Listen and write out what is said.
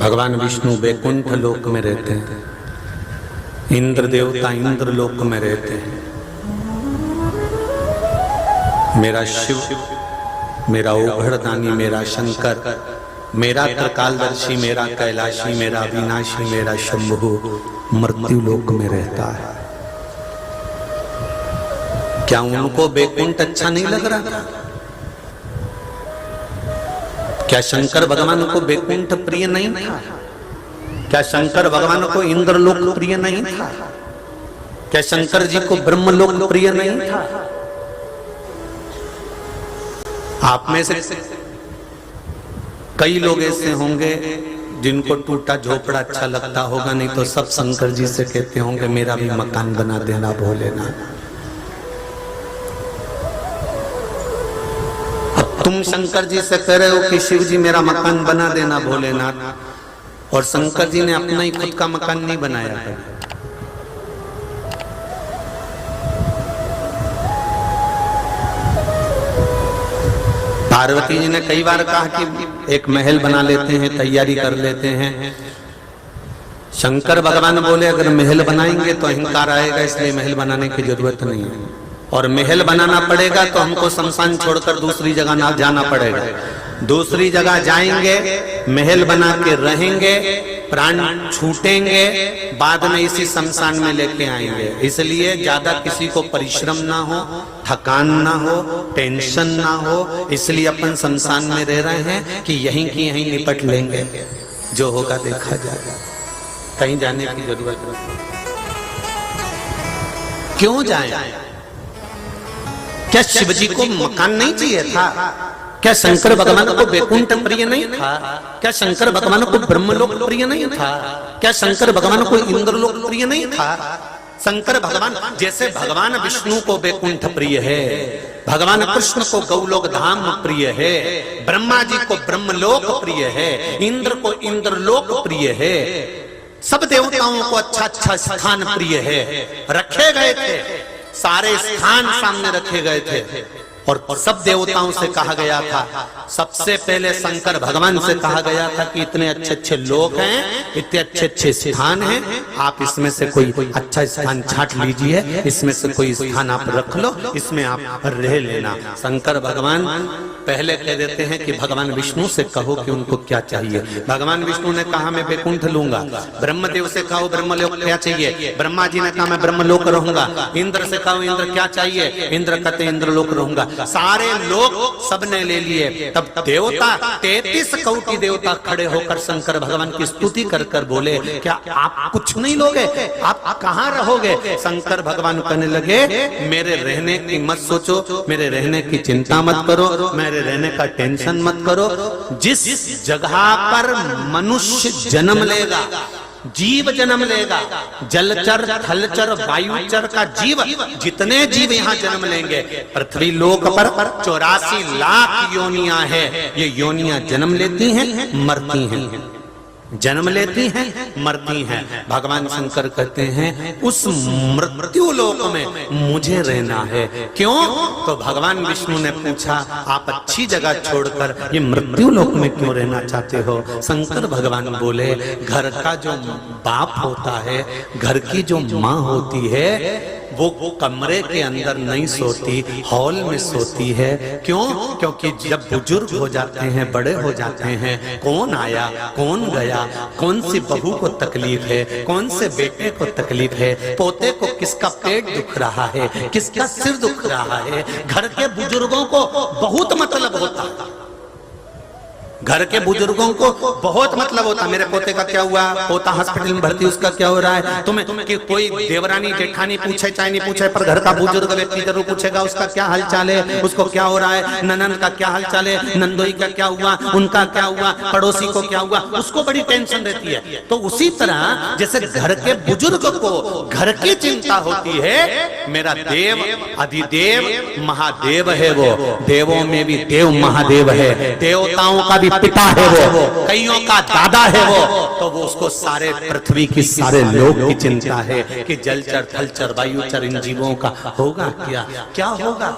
भगवान विष्णु वैकुंठ लोक में रहते हैं, इंद्र देवता इंद्र लोक में रहते हैं। मेरा शिव, मेरा ओघड़दानी, मेरा शंकर, मेरा त्रिकालदर्शी, मेरा कैलाशी, मेरा अविनाशी, मेरा शंभु मृत्यु लोक में रहता है। क्या उनको वैकुंठ अच्छा नहीं लग रहा था? क्या शंकर भगवान को वैकुंठ प्रिय नहीं था? क्या शंकर भगवान को इंद्रलोक प्रिय नहीं था? क्या शंकर जी को ब्रह्मलोक प्रिय नहीं था? आप में से कई लोग ऐसे होंगे जिनको टूटा झोपड़ा अच्छा लगता होगा, नहीं तो सब शंकर जी से कहते होंगे मेरा भी मकान बना देना भोलेनाथ। तुम शंकर जी से कह रहे हो कि शिव जी मेरा मकान बना देना भोलेनाथ, और शंकर जी ने अपना ही खुद का मकान नहीं बनाया है। पार्वती जी ने कई बार कहा कि एक महल बना लेते हैं, तैयारी कर लेते हैं। शंकर भगवान बोले अगर महल बनाएंगे तो अहंकार आएगा, इसलिए महल बनाने की जरूरत नहीं है, और महल बनाना पड़ेगा तो हमको शमशान छोड़कर दूसरी जगह ना जाना पड़ेगा। दूसरी जगह जाएंगे, महल बना के रहेंगे, प्राण छूटेंगे, बाद में इसी शमशान में लेके आएंगे। इसलिए ज्यादा किसी को परिश्रम ना हो, थकान ना हो, टेंशन ना हो, इसलिए अपन शमशान में रह रहे हैं कि यहीं की यहीं निपट लेंगे, जो होगा देखा जाएगा, कहीं जाने की जरूरत नहीं। क्यों जाए? क्या शिव जी को मकान नहीं चाहिए था? क्या शंकर भगवान को वैकुंठ प्रिय नहीं था? क्या शंकर भगवान को ब्रह्मलोक प्रिय नहीं था? क्या शंकर भगवान को इंद्रलोक प्रिय नहीं था? शंकर भगवान जैसे भगवान विष्णु को वैकुंठ प्रिय है, भगवान कृष्ण को गौलोक धाम प्रिय है, ब्रह्मा जी को ब्रह्मलोक प्रिय है, इंद्र को इंद्रलोक प्रिय है, सब देवताओं को अच्छा अच्छा स्थान प्रिय है। रखे गए थे, सारे स्थान सामने रखे गए थे, और सब देवताओं से कहा गया था, सबसे पहले शंकर भगवान से कहा गया था कि इतने अच्छे अच्छे लोग हैं, इतने अच्छे अच्छे स्थान हैं, आप इसमें से कोई अच्छा स्थान छांट लीजिए, इसमें से कोई स्थान आप रख लो, इसमें आप रह लेना। शंकर भगवान पहले कह देते हैं कि भगवान विष्णु से कहो कि उनको क्या चाहिए। भगवान विष्णु ने कहा मैं वैकुंठ लूंगा। ब्रह्मदेव से कहो ब्रह्मलोक क्या चाहिए? ब्रह्मा जी ने कहा मैं ब्रह्मलोक रहूंगा। इंद्र से कहो इंद्र क्या चाहिए? इंद्र कहते इंद्रलोक रहूंगा। सारे लोग सबने ले लिए। तब देवता 33 करोड़ देवता खड़े होकर शंकर भगवान की स्तुति कर कर बोले क्या आप कुछ नहीं लोगे? आप कहाँ रहोगे? शंकर भगवान कहने लगे मेरे रहने की मत सोचो, मेरे रहने की चिंता मत करो, मेरे रहने का टेंशन मत करो। जिस जगह पर मनुष्य जन्म लेगा, जीव जन्म लेगा, जलचर थलचर वायुचर का जीव, जितने जीव यहाँ जन्म लेंगे, पृथ्वी लोक पर 84 लाख योनियां हैं। ये योनियां जन्म लेती हैं, मरती हैं, जन्म लेती हैं, मरती हैं। भगवान शंकर कहते हैं उस मृत्यु लोक में मुझे रहना है। क्यों? तो भगवान विष्णु ने पूछा आप अच्छी जगह छोड़कर ये मृत्यु लोक में क्यों रहना चाहते हो? शंकर भगवान बोले घर का जो बाप होता है, घर की जो माँ होती है, वो कमरे के अंदर नहीं सोती, हॉल में सोती है। क्यों? क्योंकि जब बुजुर्ग हो जाते हैं, बड़े हो जाते हैं, कौन आया कौन गया, कौन सी बहू को तकलीफ है, कौन से बेटे को तकलीफ है, पोते को किसका पेट दुख रहा है, किसका सिर दुख रहा है, घर के बुजुर्गों को बहुत मतलब होता है। घर के बुजुर्गों को बहुत मतलब होता। मेरे पोते का क्या हुआ, पोता हॉस्पिटल में भर्ती, उसका क्या हो रहा है। तुम्हें कि कोई देवरानी जेठानी पूछे चाहे नहीं पूछे, पर घर का बुजुर्ग व्यक्ति जरूर पूछेगा उसका क्या हालचाल है, उसको क्या हो रहा है, ननन का क्या हालचाल है, नंदोई का क्या हुआ, उनका क्या हुआ, पड़ोसी को क्या हुआ, उसको बड़ी टेंशन रहती है। तो उसी तरह जैसे घर के बुजुर्ग को घर की चिंता होती है, मेरा देव अधिदेव महादेव है, वो देवों में भी देव महादेव है, देवताओं का पिता है वो, कईयों का दादा है वो, तो वो उसको सारे पृथ्वी की सारे लोग की चिंता है कि जलचर थलचर वायुचर इन जीवों का होगा क्या, क्या होगा।